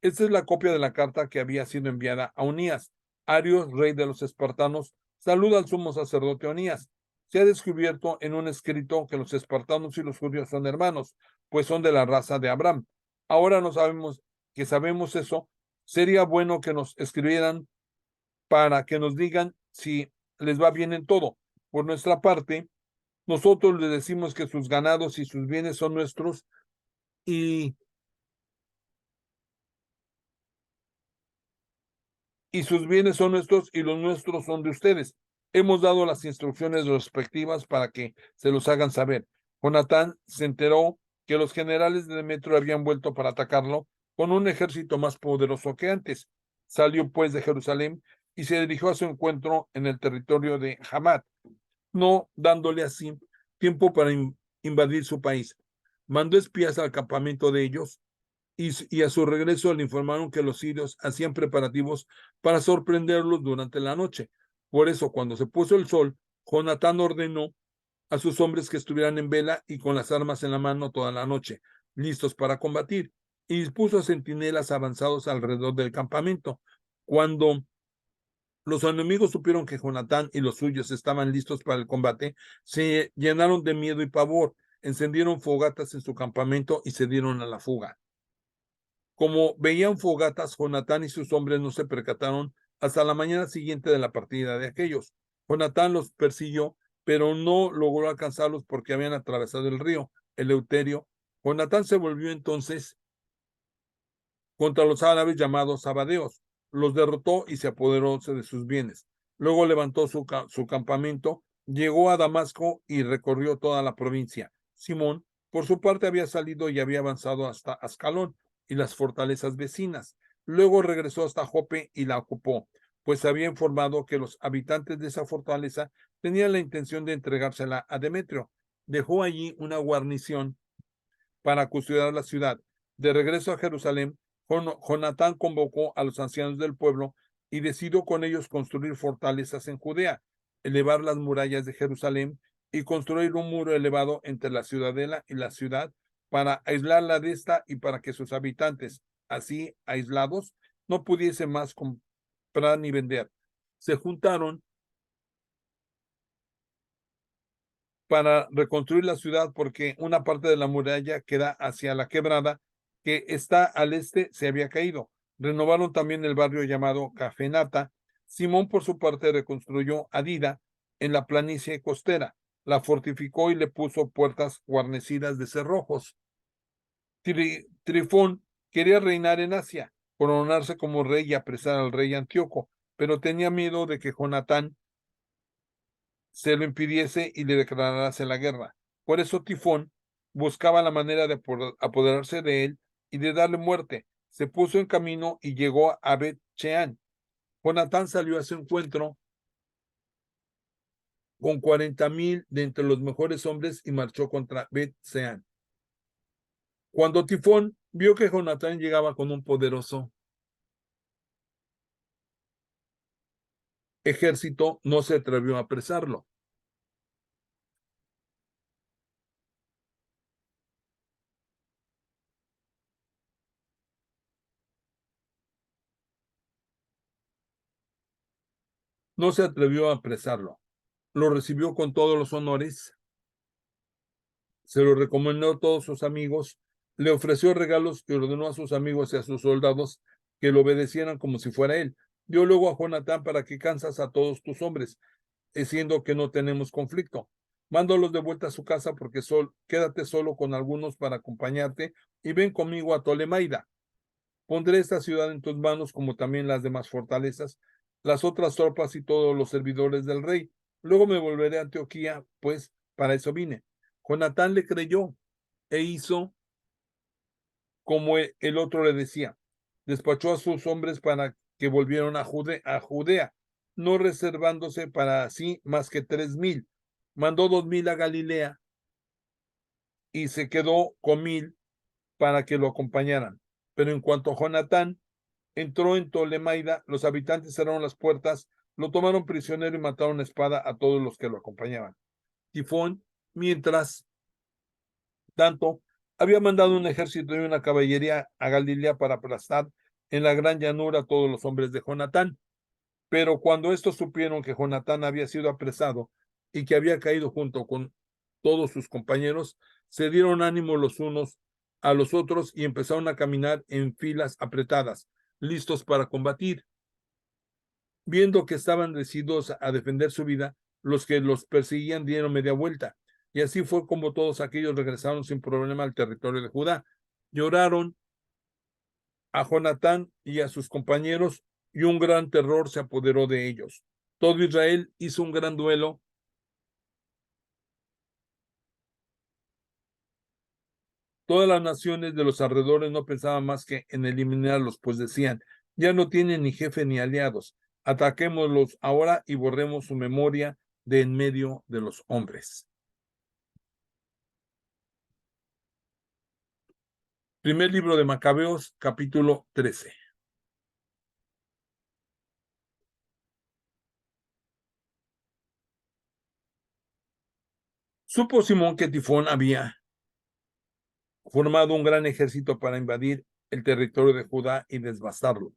Esta es la copia de la carta que había sido enviada a Onías. Arios, rey de los espartanos, saluda al sumo sacerdote Onías. Se ha descubierto en un escrito que los espartanos y los judíos son hermanos, pues son de la raza de Abraham. Ahora no sabemos que sabemos eso. Sería bueno que nos escribieran para que nos digan si les va bien en todo. Por nuestra parte, nosotros les decimos que sus ganados y sus bienes son nuestros y sus bienes son nuestros y los nuestros son de ustedes. Hemos dado las instrucciones respectivas para que se los hagan saber. Jonatán se enteró que los generales de Demetrio habían vuelto para atacarlo con un ejército más poderoso que antes. Salió pues de Jerusalén y se dirigió a su encuentro en el territorio de Hamat, no dándole así tiempo para invadir su país. Mandó espías al campamento de ellos y a su regreso le informaron que los sirios hacían preparativos para sorprenderlos durante la noche. Por eso, cuando se puso el sol, Jonatán ordenó a sus hombres que estuvieran en vela y con las armas en la mano toda la noche, listos para combatir, y dispuso a centinelas avanzados alrededor del campamento. Cuando los enemigos supieron que Jonatán y los suyos estaban listos para el combate, se llenaron de miedo y pavor, encendieron fogatas en su campamento y se dieron a la fuga. Como veían fogatas, Jonatán y sus hombres no se percataron hasta la mañana siguiente de la partida de aquellos. Jonatán los persiguió, pero no logró alcanzarlos porque habían atravesado el río, el Eleuterio. Jonatán se volvió entonces contra los árabes llamados sabadeos, los derrotó y se apoderó de sus bienes. Luego levantó su campamento, llegó a Damasco y recorrió toda la provincia. Simón, por su parte, había salido y había avanzado hasta Ascalón y las fortalezas vecinas. Luego regresó hasta Jope y la ocupó, pues había informado que los habitantes de esa fortaleza tenían la intención de entregársela a Demetrio. Dejó allí una guarnición para custodiar la ciudad. De regreso a Jerusalén, Jonatán convocó a los ancianos del pueblo y decidió con ellos construir fortalezas en Judea, elevar las murallas de Jerusalén y construir un muro elevado entre la ciudadela y la ciudad para aislarla de esta y para que sus habitantes, así aislados, no pudiesen más comprar ni vender. Se juntaron para reconstruir la ciudad porque una parte de la muralla que da hacia la quebrada que está al este se había caído. Renovaron también el barrio llamado Cafenata. Simón, por su parte, reconstruyó Adida en la planicie costera, la fortificó y le puso puertas guarnecidas de cerrojos. Trifón quería reinar en Asia, coronarse como rey y apresar al rey Antíoco, pero tenía miedo de que Jonatán se lo impidiese y le declarase la guerra. Por eso Tifón buscaba la manera de apoderarse de él y de darle muerte. Se puso en camino y llegó a Bet-Shean. Jonatán salió a su encuentro con 40,000 de entre los mejores hombres y marchó contra Bet-Shean. Cuando Tifón vio que Jonatán llegaba con un poderoso ejército, no se atrevió a apresarlo. No se atrevió a apresarlo. Lo recibió con todos los honores, se lo recomendó a todos sus amigos, le ofreció regalos y ordenó a sus amigos y a sus soldados que lo obedecieran como si fuera él. Dio luego a Jonatán para que cansas a todos tus hombres, siendo que no tenemos conflicto. Mándalos de vuelta a su casa porque quédate solo con algunos para acompañarte y ven conmigo a Tolemaida. Pondré esta ciudad en tus manos como también las demás fortalezas, las otras tropas y todos los servidores del rey. Luego me volveré a Antioquía, pues para eso vine. Jonatán le creyó e hizo como el otro le decía. Despachó a sus hombres para que volvieran a Judea, no reservándose para sí más que 3,000. Mandó 2,000 a Galilea y se quedó con 1,000 para que lo acompañaran. Pero en cuanto Jonatán entró en Tolemaida, los habitantes cerraron las puertas, lo tomaron prisionero y mataron a espada a todos los que lo acompañaban. Tifón, mientras tanto, había mandado un ejército y una caballería a Galilea para aplastar en la gran llanura a todos los hombres de Jonatán. Pero cuando estos supieron que Jonatán había sido apresado y que había caído junto con todos sus compañeros, se dieron ánimo los unos a los otros y empezaron a caminar en filas apretadas, listos para combatir. Viendo que estaban decididos a defender su vida, los que los perseguían dieron media vuelta. Y así fue como todos aquellos regresaron sin problema al territorio de Judá. Lloraron a Jonatán y a sus compañeros, y un gran terror se apoderó de ellos. Todo Israel hizo un gran duelo. Todas las naciones de los alrededores no pensaban más que en eliminarlos, pues decían, ya no tienen ni jefe ni aliados. Ataquémoslos ahora y borremos su memoria de en medio de los hombres. Primer libro de Macabeos, capítulo 13. Supo Simón que Tifón había formado un gran ejército para invadir el territorio de Judá y devastarlo.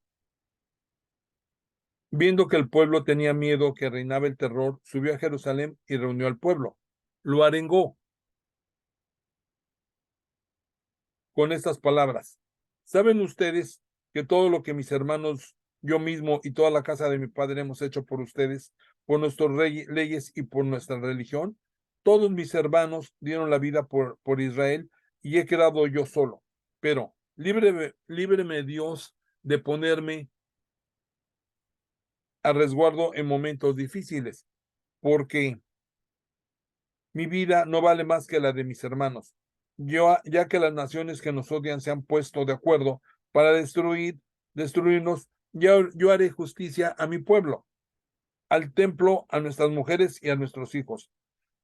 Viendo que el pueblo tenía miedo, que reinaba el terror, subió a Jerusalén y reunió al pueblo. Lo arengó con estas palabras: ¿saben ustedes que todo lo que mis hermanos, yo mismo y toda la casa de mi padre hemos hecho por ustedes, por nuestras leyes y por nuestra religión? Todos mis hermanos dieron la vida por Israel y he quedado yo solo. Pero líbreme Dios de ponerme a resguardo en momentos difíciles, porque mi vida no vale más que la de mis hermanos. Ya que las naciones que nos odian se han puesto de acuerdo para destruirnos, yo haré justicia a mi pueblo, al templo, a nuestras mujeres y a nuestros hijos.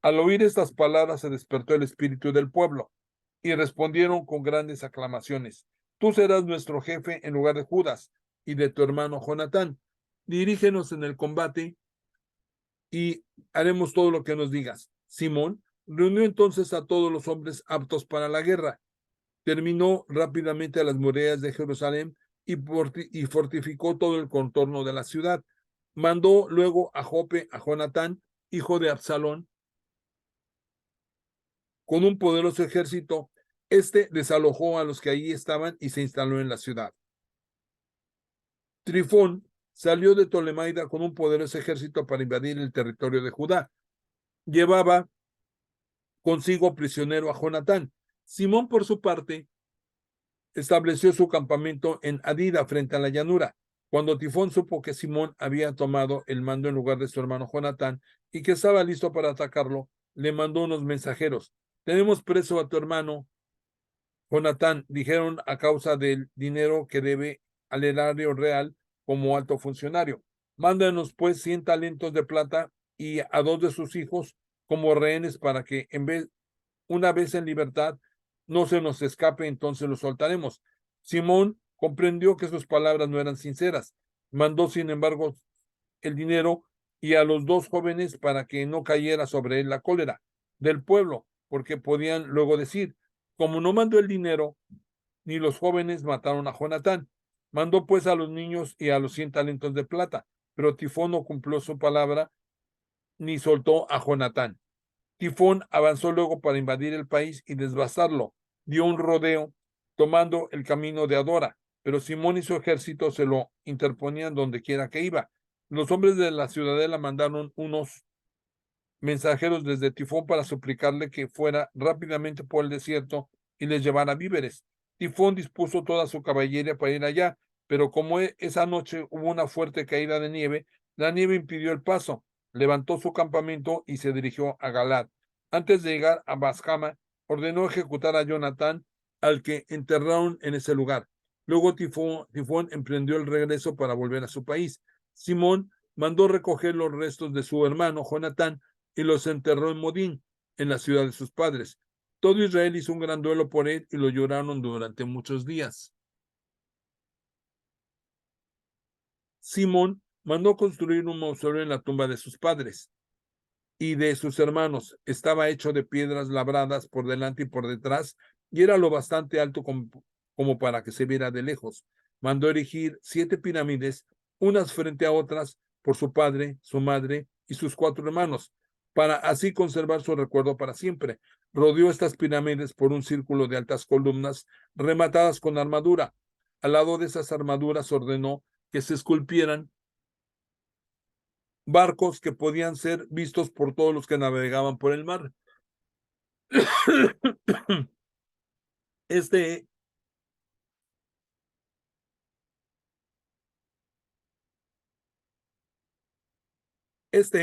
Al oír estas palabras se despertó el espíritu del pueblo y respondieron con grandes aclamaciones: tú serás nuestro jefe en lugar de Judas y de tu hermano Jonatán. Dirígenos en el combate y haremos todo lo que nos digas. Simón reunió entonces a todos los hombres aptos para la guerra. Terminó rápidamente a las murallas de Jerusalén y fortificó todo el contorno de la ciudad. Mandó luego a Jope a Jonatán, hijo de Absalón, con un poderoso ejército. Este desalojó a los que allí estaban y se instaló en la ciudad. Trifón salió de Tolemaida con un poderoso ejército para invadir el territorio de Judá. Llevaba consigo prisionero a Jonatán. Simón, por su parte, estableció su campamento en Adida, frente a la llanura. Cuando Tifón supo que Simón había tomado el mando en lugar de su hermano Jonatán y que estaba listo para atacarlo, le mandó unos mensajeros: tenemos preso a tu hermano Jonatán, dijeron, a causa del dinero que debe al erario real como alto funcionario. Mándanos pues 100 talentos de plata y a 2 de sus hijos como rehenes para que una vez en libertad, no se nos escape, entonces lo soltaremos. Simón comprendió que sus palabras no eran sinceras. Mandó, sin embargo, el dinero y a los 2 jóvenes para que no cayera sobre él la cólera del pueblo, porque podían luego decir, como no mandó el dinero, ni los jóvenes mataron a Jonatán. Mandó pues a los niños y a los 100 talentos de plata, pero Tifón no cumplió su palabra ni soltó a Jonatán. Tifón avanzó luego para invadir el país y devastarlo. Dio un rodeo tomando el camino de Adora, pero Simón y su ejército se lo interponían donde quiera que iba. Los hombres de la ciudadela mandaron unos mensajeros desde Tifón para suplicarle que fuera rápidamente por el desierto y les llevara víveres. Tifón dispuso toda su caballería para ir allá, pero como esa noche hubo una fuerte caída de nieve, la nieve impidió el paso. Levantó su campamento y se dirigió a Galad. Antes de llegar a Basjama, ordenó ejecutar a Jonatán, al que enterraron en ese lugar. Luego Tifón emprendió el regreso para volver a su país. Simón mandó recoger los restos de su hermano Jonatán y los enterró en Modín, en la ciudad de sus padres. Todo Israel hizo un gran duelo por él y lo lloraron durante muchos días. Simón mandó construir un mausoleo en la tumba de sus padres y de sus hermanos. Estaba hecho de piedras labradas por delante y por detrás, y era lo bastante alto como para que se viera de lejos. Mandó erigir 7 pirámides, unas frente a otras, por su padre, su madre y sus 4 hermanos, para así conservar su recuerdo para siempre. Rodeó estas pirámides por un círculo de altas columnas rematadas con armadura. Al lado de esas armaduras ordenó que se esculpieran barcos que podían ser vistos por todos los que navegaban por el mar. Este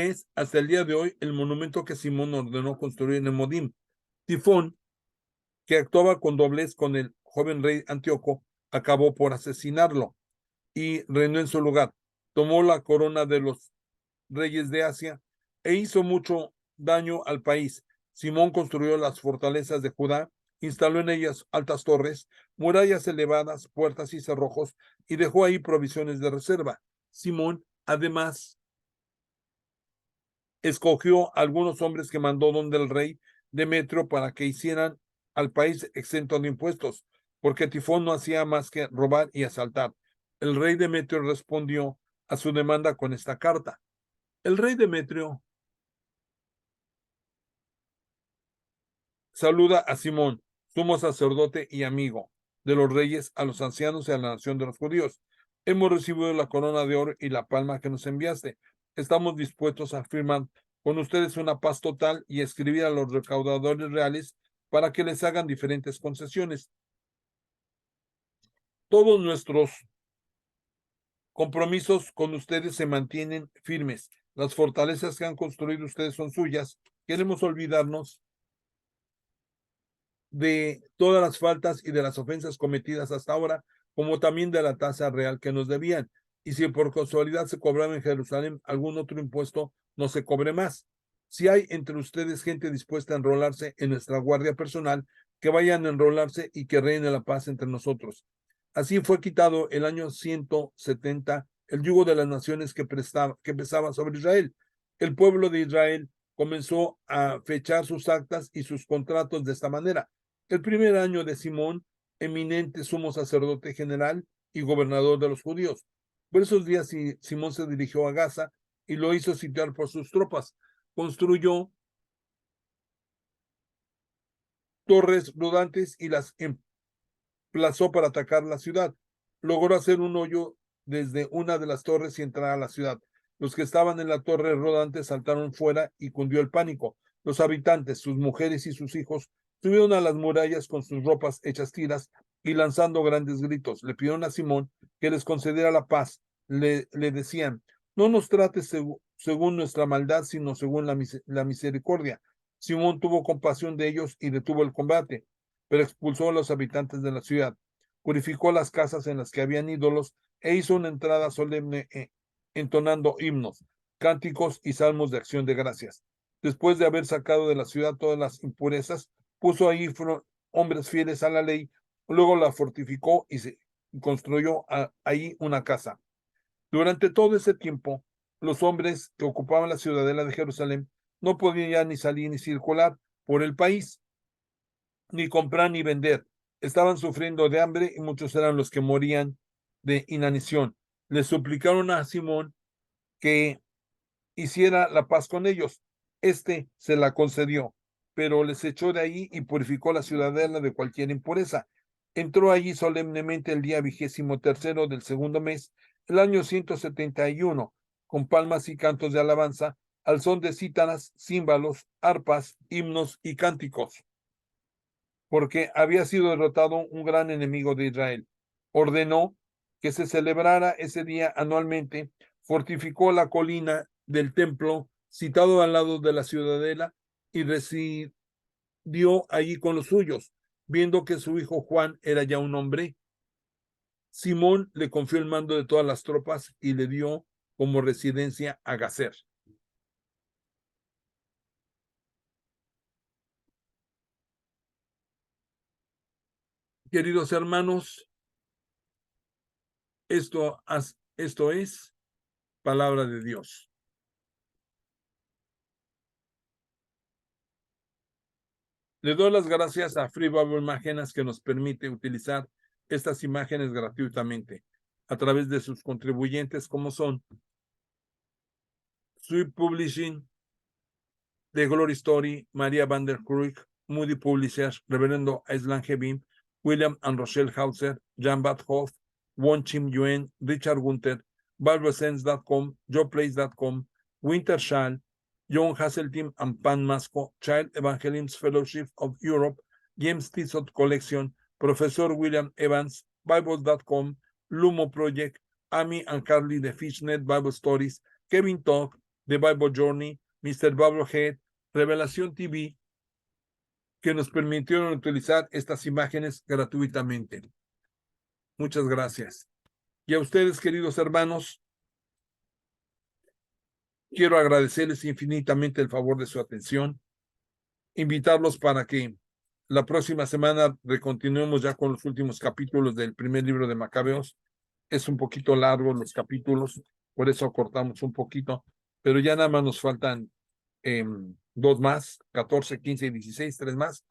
es, hasta el día de hoy, el monumento que Simón ordenó construir en Modim. Tifón, que actuaba con doblez con el joven rey Antíoco, acabó por asesinarlo y reinó en su lugar. Tomó la corona de los reyes de Asia e hizo mucho daño al país. Simón construyó las fortalezas de Judá, instaló en ellas altas torres, murallas elevadas, puertas y cerrojos, y dejó ahí provisiones de reserva. Simón, además, escogió a algunos hombres que mandó donde el rey Demetrio para que hicieran al país exento de impuestos, porque Tifón no hacía más que robar y asaltar. El rey Demetrio respondió a su demanda con esta carta. El rey Demetrio saluda a Simón, sumo sacerdote y amigo de los reyes, a los ancianos y a la nación de los judíos. Hemos recibido la corona de oro y la palma que nos enviaste. Estamos dispuestos a firmar con ustedes una paz total y escribir a los recaudadores reales para que les hagan diferentes concesiones. Todos nuestros compromisos con ustedes se mantienen firmes. Las fortalezas que han construido ustedes son suyas. Queremos olvidarnos de todas las faltas y de las ofensas cometidas hasta ahora, como también de la tasa real que nos debían. Y si por casualidad se cobraba en Jerusalén algún otro impuesto, no se cobre más. Si hay entre ustedes gente dispuesta a enrolarse en nuestra guardia personal, que vayan a enrolarse y que reine la paz entre nosotros. Así fue quitado el año 170 el yugo de las naciones que pesaba sobre Israel. El pueblo de Israel comenzó a fechar sus actas y sus contratos de esta manera. El primer año de Simón, eminente sumo sacerdote general y gobernador de los judíos. Por esos días Simón se dirigió a Gaza y lo hizo sitiar por sus tropas. Construyó torres rodantes y las emplazó para atacar la ciudad. Logró hacer un hoyo desde una de las torres y entrar a la ciudad. Los que estaban en la torre rodante saltaron fuera y cundió el pánico. Los habitantes, sus mujeres y sus hijos, subieron a las murallas con sus ropas hechas tiras y lanzando grandes gritos. Le pidieron a Simón que les concediera la paz. Le decían, no nos trates según nuestra maldad, sino según la misericordia. Simón tuvo compasión de ellos y detuvo el combate, pero expulsó a los habitantes de la ciudad, purificó las casas en las que habían ídolos e hizo una entrada solemne entonando himnos, cánticos y salmos de acción de gracias. Después de haber sacado de la ciudad todas las impurezas, puso ahí hombres fieles a la ley, luego la fortificó y se construyó ahí una casa. Durante todo ese tiempo, los hombres que ocupaban la ciudadela de Jerusalén no podían ya ni salir ni circular por el país, ni comprar ni vender. Estaban sufriendo de hambre y muchos eran los que morían de inanición. Le suplicaron a Simón que hiciera la paz con ellos. Este se la concedió, pero les echó de ahí y purificó la ciudadela de cualquier impureza. Entró allí solemnemente el día 23º del segundo mes, el año 171, con palmas y cantos de alabanza, al son de cítaras, címbalos, arpas, himnos y cánticos, porque había sido derrotado un gran enemigo de Israel. Ordenó que se celebrara ese día anualmente, fortificó la colina del templo situado al lado de la ciudadela y residió allí con los suyos. Viendo que su hijo Juan era ya un hombre, Simón le confió el mando de todas las tropas y le dio como residencia a Gazer. Queridos hermanos, esto es palabra de Dios. Le doy las gracias a Free Bible Imágenes que nos permite utilizar estas imágenes gratuitamente a través de sus contribuyentes como son Sweet Publishing, The Glory Story, María Van der Kruik, Moody Publishers, Reverendo Aislan Hevin, William and Rochelle Hauser, Jan Badhoff, Won Chim Yuen, Richard Gunther, BibleSense.com, JoePlace.com, Winter Shal, John Hasseltine and Pan Masco, Child Evangelism Fellowship of Europe, James Tissot Collection, Professor William Evans, Bibles.com, Lumo Project, Amy and Carly de Fishnet Bible Stories, Kevin Talk, The Bible Journey, Mr. Bible Head, Revelación TV, que nos permitieron utilizar estas imágenes gratuitamente. Muchas gracias. Y a ustedes, queridos hermanos, quiero agradecerles infinitamente el favor de su atención, invitarlos para que la próxima semana recontinuemos ya con los últimos capítulos del primer libro de Macabeos. Es un poquito largo los capítulos, por eso cortamos un poquito, pero ya nada más nos faltan 2 más, 14, 15 y 16, 3 más,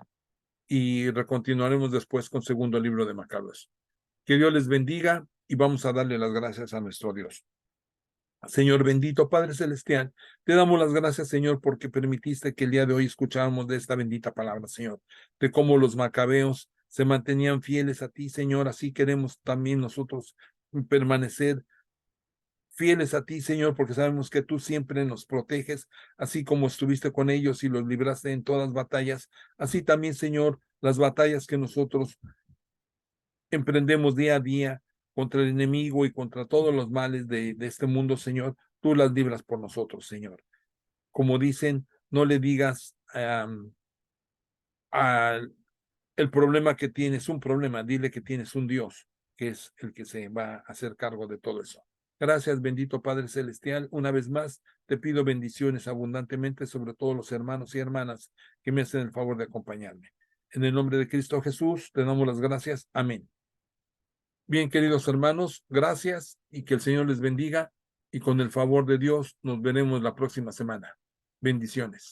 y recontinuaremos después con segundo libro de Macabeos. Que Dios les bendiga y vamos a darle las gracias a nuestro Dios. Señor bendito, Padre Celestial, te damos las gracias, Señor, porque permitiste que el día de hoy escucháramos de esta bendita palabra, Señor, de cómo los macabeos se mantenían fieles a ti, Señor. Así queremos también nosotros permanecer fieles a ti, Señor, porque sabemos que tú siempre nos proteges, así como estuviste con ellos y los libraste en todas las batallas. Así también, Señor, las batallas que nosotros emprendemos día a día contra el enemigo y contra todos los males de este mundo, Señor, tú las libras por nosotros, Señor. Como dicen, no le digas el problema que tienes, un problema, dile que tienes un Dios, que es el que se va a hacer cargo de todo eso. Gracias, bendito Padre Celestial. Una vez más, te pido bendiciones abundantemente sobre todos los hermanos y hermanas que me hacen el favor de acompañarme. En el nombre de Cristo Jesús, te damos las gracias. Amén. Bien, queridos hermanos, gracias y que el Señor les bendiga y con el favor de Dios nos veremos la próxima semana. Bendiciones.